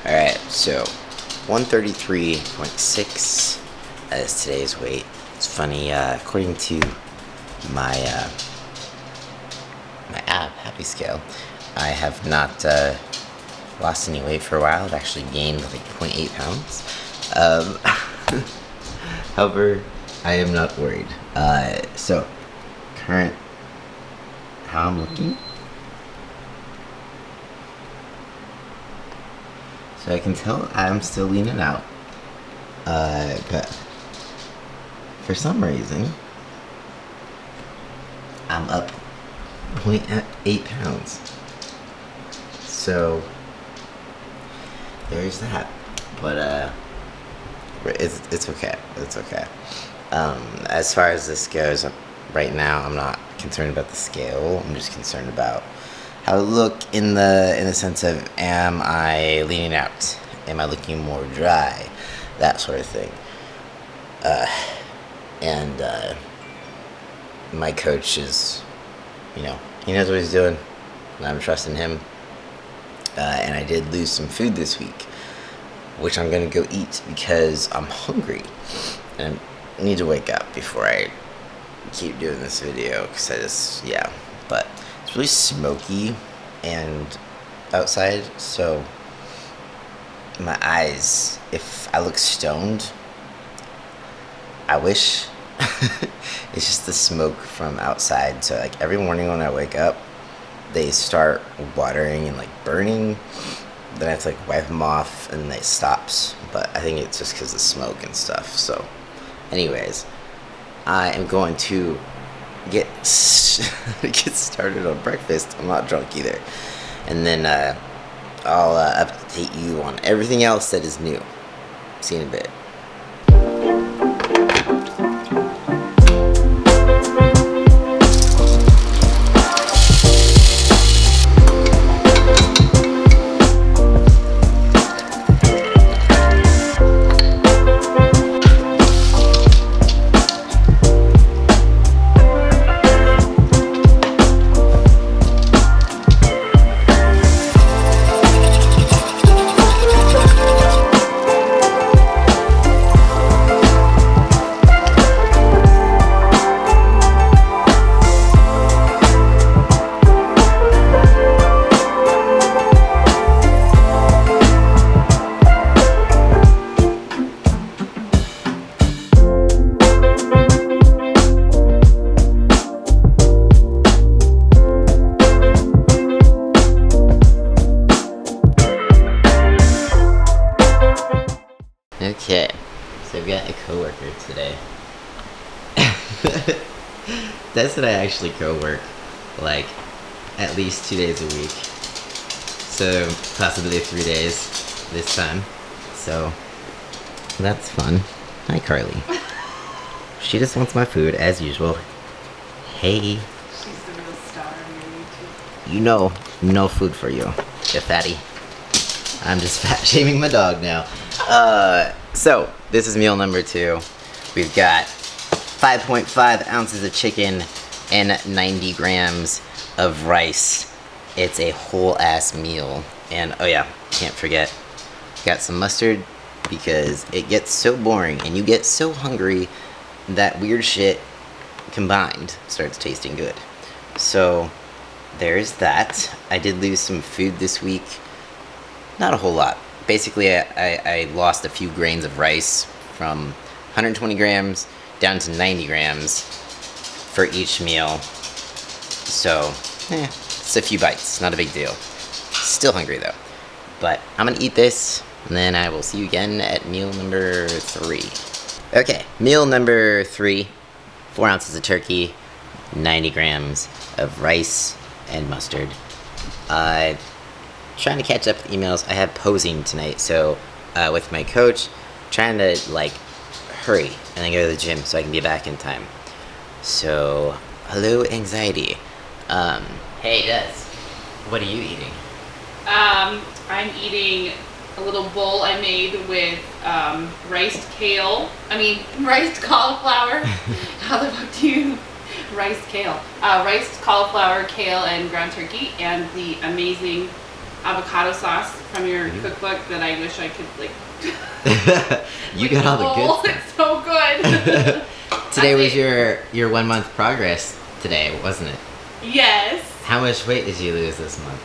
Alright, so 133.6 as today's weight. It's funny, according to my my app, Happy Scale, I have not lost any weight for a while. I've actually gained like 0.8 pounds. However, I am not worried. So, current, how I'm looking. So I can tell I'm still leaning out. But for some reason, I'm up 0.8 pounds. So there's that. But it's okay. It's okay. As far as this goes, right now I'm not concerned about the scale. I'm just concerned about how I look in the sense of, am I leaning out? Am I looking more dry? That sort of thing. And my coach is, he knows what he's doing, and I'm trusting him. And I did lose some food this week, which I'm gonna go eat because I'm hungry, and I need to wake up before I keep doing this video, because but it's really smoky and outside, so my eyes, if I look stoned, I wish. It's just the smoke from outside. So like every morning when I wake up, they start watering and like burning. Then I have to like wipe them off and it stops. But I think it's just because of smoke and stuff. So anyways, I am going to get started on breakfast. I'm not drunk either. And then I'll update you on everything else that is new. See you in a bit. Okay, so I've got a coworker today. That's what I actually co-work, like, at least 2 days a week. So, possibly 3 days this time. So, that's fun. Hi, Carly. She just wants my food, as usual. Hey. She's the real star on your YouTube. You know, no food for you, you fatty. I'm just fat shaming my dog now. So this is meal number 2. We've got 5.5 ounces of chicken and 90 grams of rice. It's a whole ass meal. And oh yeah, can't forget, got some mustard because it gets so boring and you get so hungry that weird shit combined starts tasting good. So there's that. I did lose some food this week. Not a whole lot. Basically, I lost a few grains of rice from 120 grams down to 90 grams for each meal. So, it's a few bites. Not a big deal. Still hungry, though. But I'm going to eat this, and then I will see you again at meal number 3. Okay, meal number 3. 4 ounces of turkey, 90 grams of rice and mustard. Trying to catch up with emails. I have posing tonight, so with my coach, trying to like hurry and then go to the gym so I can be back in time. So, hello anxiety. Hey Des, what are you eating? I'm eating a little bowl I made with riced cauliflower. How the fuck do you riced kale? Riced cauliflower, kale, and ground turkey, and the amazing avocado sauce from your cookbook that I wish I could like. You got all the good stuff. It's so good. Today was your 1 month progress today, wasn't it? Yes. How much weight did you lose this month?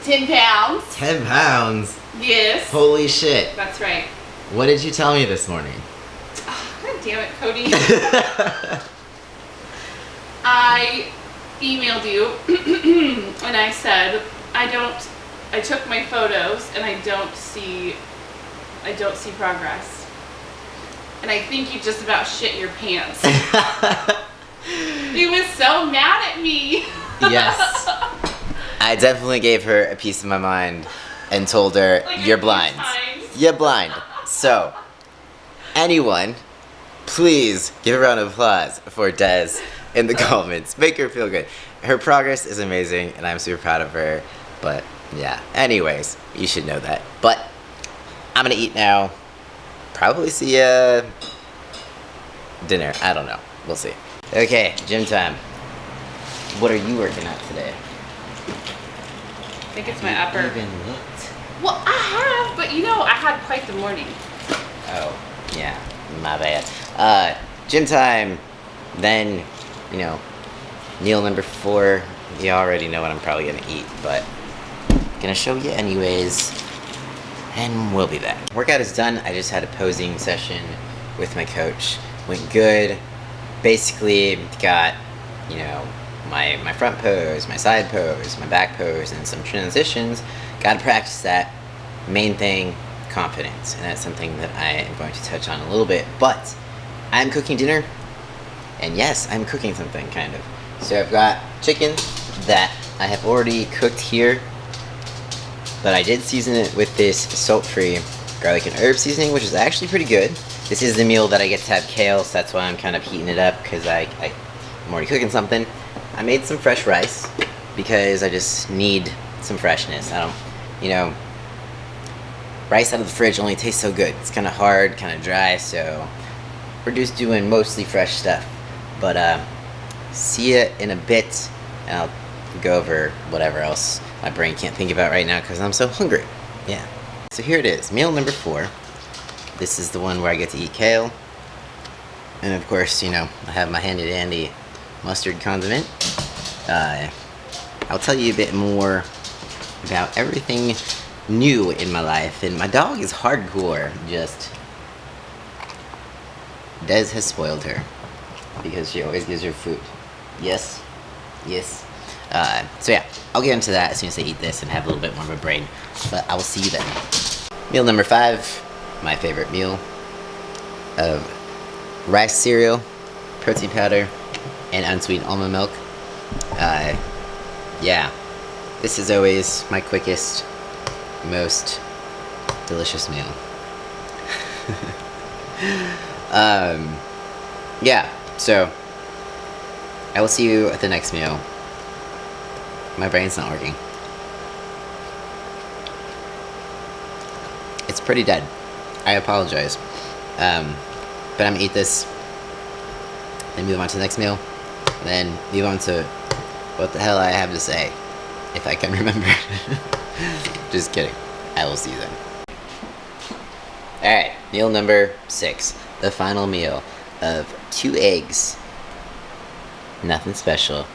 10 pounds. 10 pounds? Yes. Holy shit. That's right. What did you tell me this morning? Oh, God damn it, Cody. I emailed you and I said I took my photos and I don't see progress. And I think you just about shit your pants. He was so mad at me. Yes. I definitely gave her a piece of my mind and told her, Like you're a few blind. times. You're blind. So, anyone, please give a round of applause for Des in the comments. Make her feel good. Her progress is amazing, and I'm super proud of her. But, yeah. Anyways, you should know that. But, I'm gonna eat now. Probably see ya dinner. I don't know. We'll see. Okay, gym time. What are you working out today? I think it's my upper. Even looked. Well, I have, but I had quite the morning. Oh, yeah, my bad. Gym time. Then, meal number 4. You already know what I'm probably gonna eat, but gonna show you anyways. And we'll be back. Workout is done. I just had a posing session with my coach. Went good. Basically got, my front pose, my side pose, my back pose, and some transitions. Got to practice that. Main thing, confidence. And that's something that I am going to touch on a little bit. But I'm cooking dinner. And yes, I'm cooking something, kind of. So I've got chicken that I have already cooked here. But I did season it with this salt-free garlic and herb seasoning, which is actually pretty good. This is the meal that I get to have kale, so that's why I'm kind of heating it up, because I'm already cooking something. I made some fresh rice, because I just need some freshness. Rice out of the fridge only tastes so good. It's kind of hard, kind of dry, so we're just doing mostly fresh stuff. But see ya in a bit, and I'll go over whatever else my brain can't think about right now because I'm so hungry. Yeah. So here it is, meal number 4. This is the one where I get to eat kale. And of course, I have my handy dandy mustard condiment. I'll tell you a bit more about everything new in my life. And my dog is hardcore, just... Des has spoiled her. Because she always gives her food. Yes. Yes. So yeah, I'll get into that as soon as I eat this and have a little bit more of a brain. But I will see you then. Meal number 5, my favorite meal of rice cereal, protein powder, and unsweetened almond milk. Yeah, this is always my quickest, most delicious meal. Yeah, so I will see you at the next meal. My brain's not working. It's pretty dead. I apologize. But I'm gonna eat this, then move on to the next meal, then move on to what the hell I have to say, if I can remember. Just kidding. I will see you then. Alright, meal number 6. The final meal of 2 eggs. Nothing special.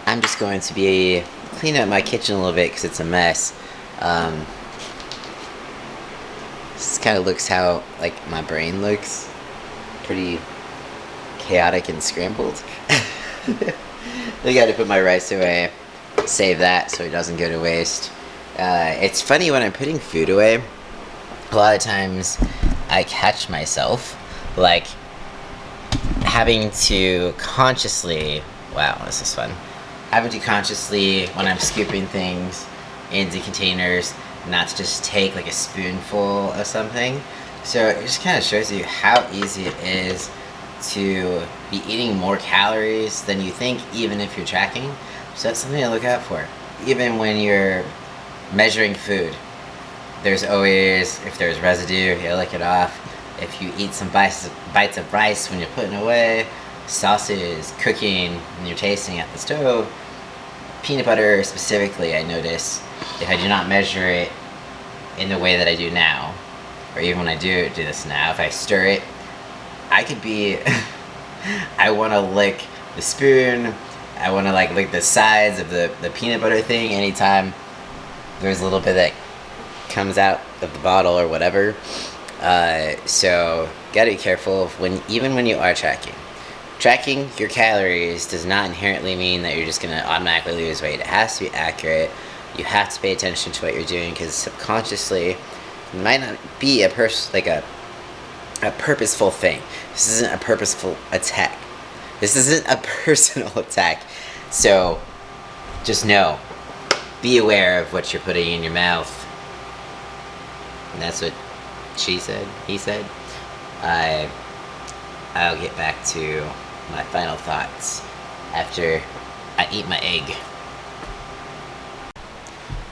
I'm just going to be cleaning up my kitchen a little bit because it's a mess. This kind of looks how my brain looks. Pretty chaotic and scrambled. I gotta put my rice away. Save that so it doesn't go to waste. It's funny when I'm putting food away. A lot of times I catch myself having to consciously... Wow, this is fun. Having to consciously, when I'm scooping things into containers, not to just take a spoonful of something. So it just kind of shows you how easy it is to be eating more calories than you think, even if you're tracking. So that's something to look out for. Even when you're measuring food, there's always, if there's residue, you lick it off. If you eat some bites of rice when you're putting away, sauces, cooking, and you're tasting at the stove, peanut butter specifically, I notice, if I do not measure it in the way that I do now, or even when I do this now, if I stir it, I could be, I want to lick the spoon, I want to like lick the sides of the peanut butter thing anytime there's a little bit that comes out of the bottle or whatever. So gotta be careful even when you are tracking. Tracking your calories does not inherently mean that you're just gonna automatically lose weight. It has to be accurate. You have to pay attention to what you're doing, because subconsciously it might not be a purposeful thing. This isn't a purposeful attack. This isn't a personal attack. So just know, be aware of what you're putting in your mouth. And that's what she said, he said. I'll get back to my final thoughts after I eat my egg.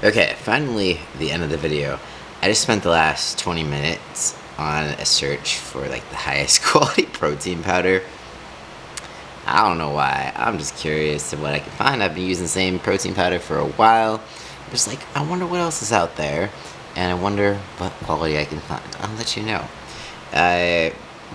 Okay, finally the end of the video. I just spent the last 20 minutes on a search for like the highest quality protein powder. I don't know why. I'm just curious to what I can find. I've been using the same protein powder for a while. I'm just like, I wonder what else is out there, and I wonder what quality I can find. I'll let you know.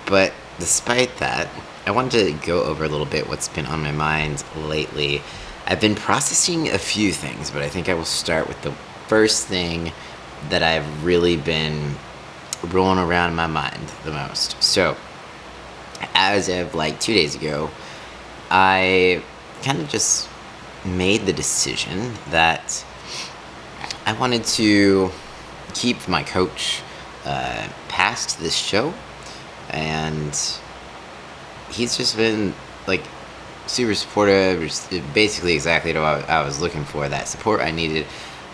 But despite that, I wanted to go over a little bit what's been on my mind lately. I've been processing a few things, but I think I will start with the first thing that I've really been rolling around in my mind the most. So, as of like 2 days ago, I kind of just made the decision that I wanted to keep my coach past this show, and he's just been like super supportive, basically exactly what I was looking for, that support I needed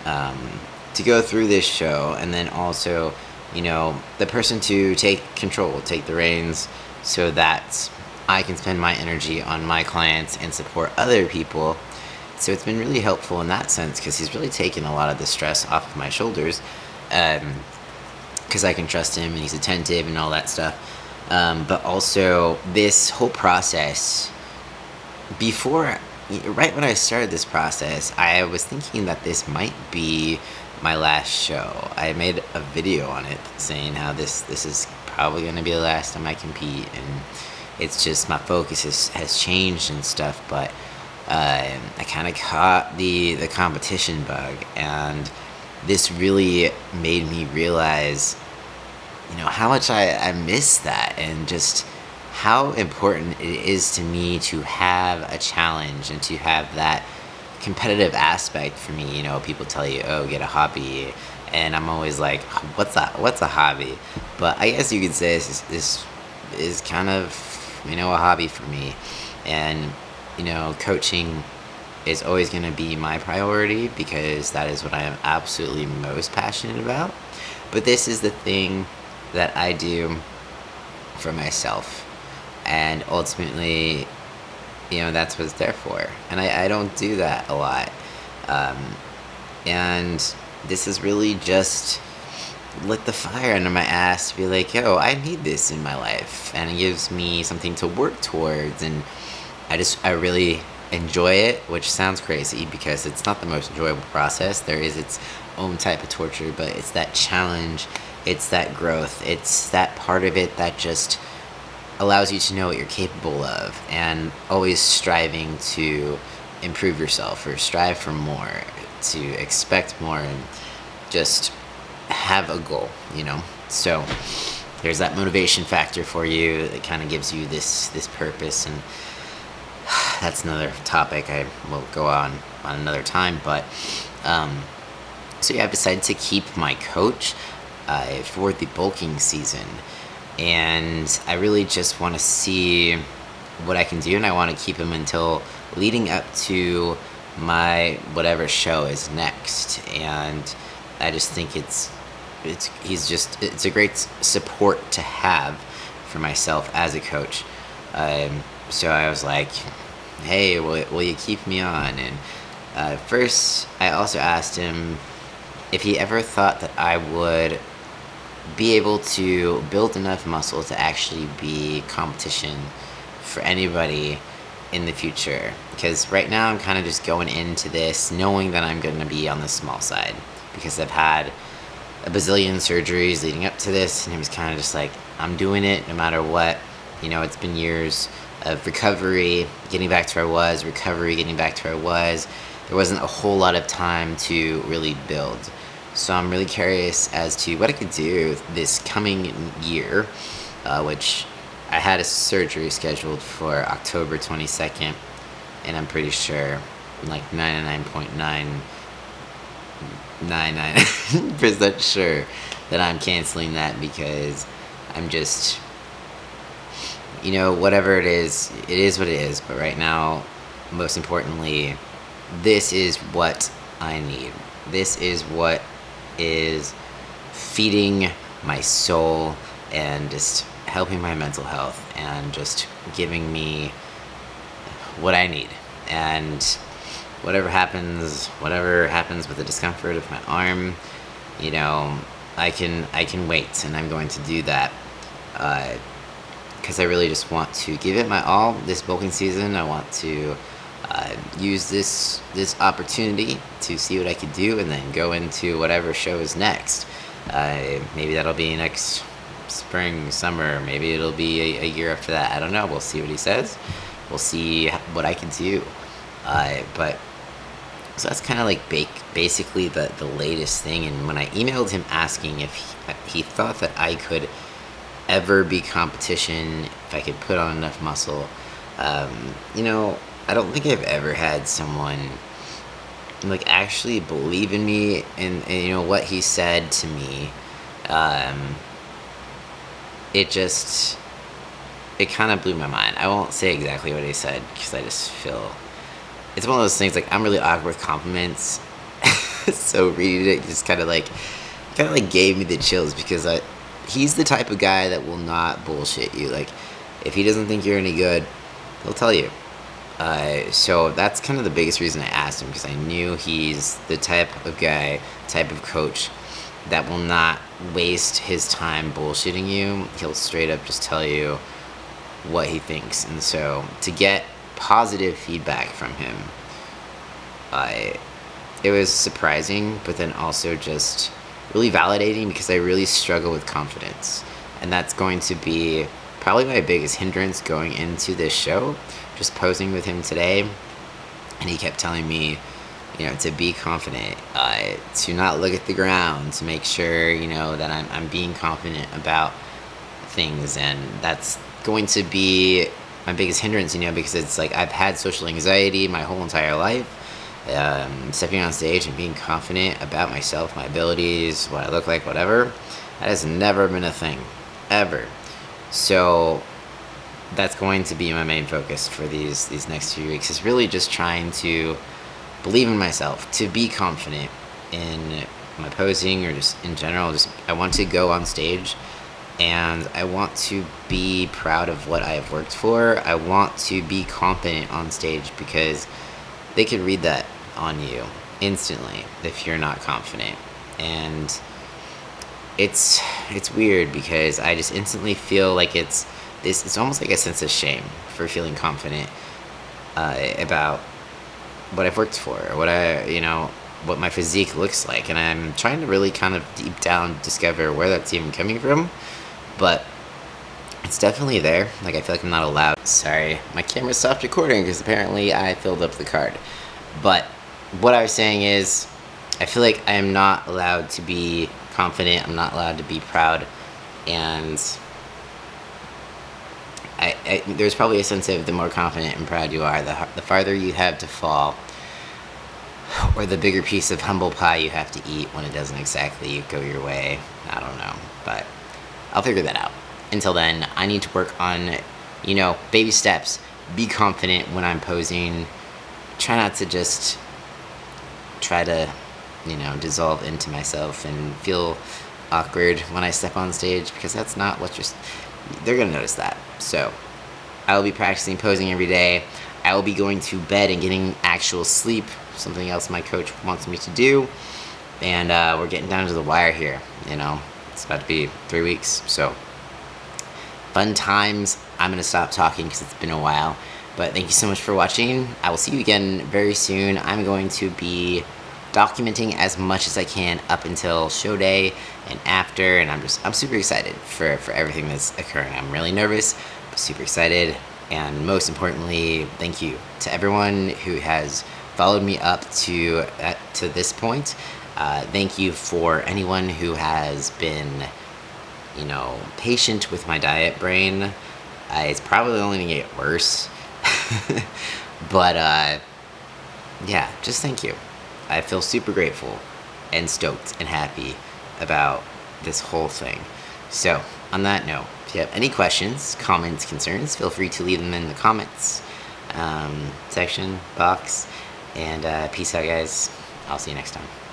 to go through this show, and then also, you know, the person to take control, take the reins, so that I can spend my energy on my clients and support other people. So it's been really helpful in that sense, because he's really taken a lot of the stress off of my shoulders, because I can trust him and he's attentive and all that stuff. But also this whole process, right when I started this process, I was thinking that this might be my last show. I made a video on it saying how this is probably going to be the last time I compete, and it's just my focus has changed and stuff. But I kind of caught the competition bug, and this really made me realize, you know, how much I miss that, and just how important it is to me to have a challenge and to have that competitive aspect for me. You know, people tell you, oh, get a hobby, and I'm always like, what's a hobby? But I guess you could say this is kind of, you know, a hobby for me. And, you know, coaching is always going to be my priority, because that is what I am absolutely most passionate about. But this is the thing that I do for myself, and ultimately, you know, that's what it's there for. And I don't do that a lot, and this is really just lit the fire under my ass to be like, yo, I need this in my life, and it gives me something to work towards. And I really enjoy it, which sounds crazy because it's not the most enjoyable process. There is its own type of torture, but it's that challenge, it's that growth, it's that part of it that just allows you to know what you're capable of, and always striving to improve yourself, or strive for more, to expect more, and just have a goal, you know. So there's that motivation factor for you that kind of gives you this purpose. And that's another topic I will go on another time. But so yeah, I've decided to keep my coach for the bulking season, and I really just want to see what I can do, and I want to keep him until leading up to my whatever show is next. And I just think it's a great support to have for myself as a coach. So I was like, hey, will you keep me on? And first I also asked him if he ever thought that I would be able to build enough muscle to actually be competition for anybody in the future, because right now I'm kind of just going into this knowing that I'm going to be on the small side, because I've had a bazillion surgeries leading up to this, and it was kind of just like, I'm doing it no matter what. It's been years of recovery, getting back to where I was, recovery, getting back to where I was. There wasn't a whole lot of time to really build. So I'm really curious as to what I could do this coming year, which I had a surgery scheduled for October 22nd, and I'm pretty sure, like 99.999% sure that I'm canceling that, because I'm just, whatever it is what it is. But right now, most importantly, this is what I need. This is what is feeding my soul and just helping my mental health and just giving me what I need. And whatever happens with the discomfort of my arm, I can wait, and I'm going to do that, because I really just want to give it my all this bulking season. I want to use this opportunity to see what I could do, and then go into whatever show is next. Maybe that'll be next spring, summer. Maybe it'll be a year after that. I don't know. We'll see what he says. We'll see what I can do. But so that's kind of like basically the latest thing. And when I emailed him asking if he thought that I could ever be competition, if I could put on enough muscle, I don't think I've ever had someone like actually believe in me, and what he said to me. It kind of blew my mind. I won't say exactly what he said, because I just feel it's one of those things, like, I'm really awkward with compliments. So reading it just kind of like gave me the chills, because he's the type of guy that will not bullshit you. Like, if he doesn't think you're any good, he'll tell you. So that's kind of the biggest reason I asked him, because I knew he's the type of guy, type of coach that will not waste his time bullshitting you. He'll straight up just tell you what he thinks. And so to get positive feedback from him, it was surprising, but then also just really validating, because I really struggle with confidence. And that's going to be probably my biggest hindrance going into this show. Just posing with him today, and he kept telling me, to be confident, to not look at the ground, to make sure, that I'm being confident about things. And that's going to be my biggest hindrance, because it's like, I've had social anxiety my whole entire life. Stepping on stage and being confident about myself, my abilities, what I look like, whatever, that has never been a thing, ever. So that's going to be my main focus for these next few weeks, is really just trying to believe in myself, to be confident in my posing, or just in general. Just, I want to go on stage, and I want to be proud of what I have worked for. I want to be confident on stage, because they could read that on you instantly if you're not confident. And it's weird, because I just instantly feel like it's almost like a sense of shame for feeling confident about what I've worked for, or what my physique looks like. And I'm trying to really kind of deep down discover where that's even coming from, but it's definitely there. Like, I feel like I'm not allowed. Sorry, my camera stopped recording because apparently I filled up the card. But what I was saying is, I feel like I am not allowed to be confident. I'm not allowed to be proud. And there's probably a sense of, the more confident and proud you are, the farther you have to fall, or the bigger piece of humble pie you have to eat when it doesn't exactly go your way. I don't know, but I'll figure that out. Until then, I need to work on, baby steps. Be confident when I'm posing. Try not to just try to, dissolve into myself and feel awkward when I step on stage, because that's not what they're going to notice that. So I will be practicing posing every day. I will be going to bed and getting actual sleep, something else my coach wants me to do. And we're getting down to the wire here. It's about to be 3 weeks. So fun times. I'm going to stop talking because it's been a while. But thank you so much for watching. I will see you again very soon. I'm going to be documenting as much as I can up until show day and after, and I'm super excited for everything that's occurring. I'm really nervous, but super excited. And most importantly, thank you to everyone who has followed me up to this point. Thank you for anyone who has been, you know, patient with my diet brain. It's probably only gonna get worse. But yeah, just thank you. I feel super grateful and stoked and happy about this whole thing. So on that note, if you have any questions, comments, concerns, feel free to leave them in the comments section box. And peace out, guys. I'll see you next time.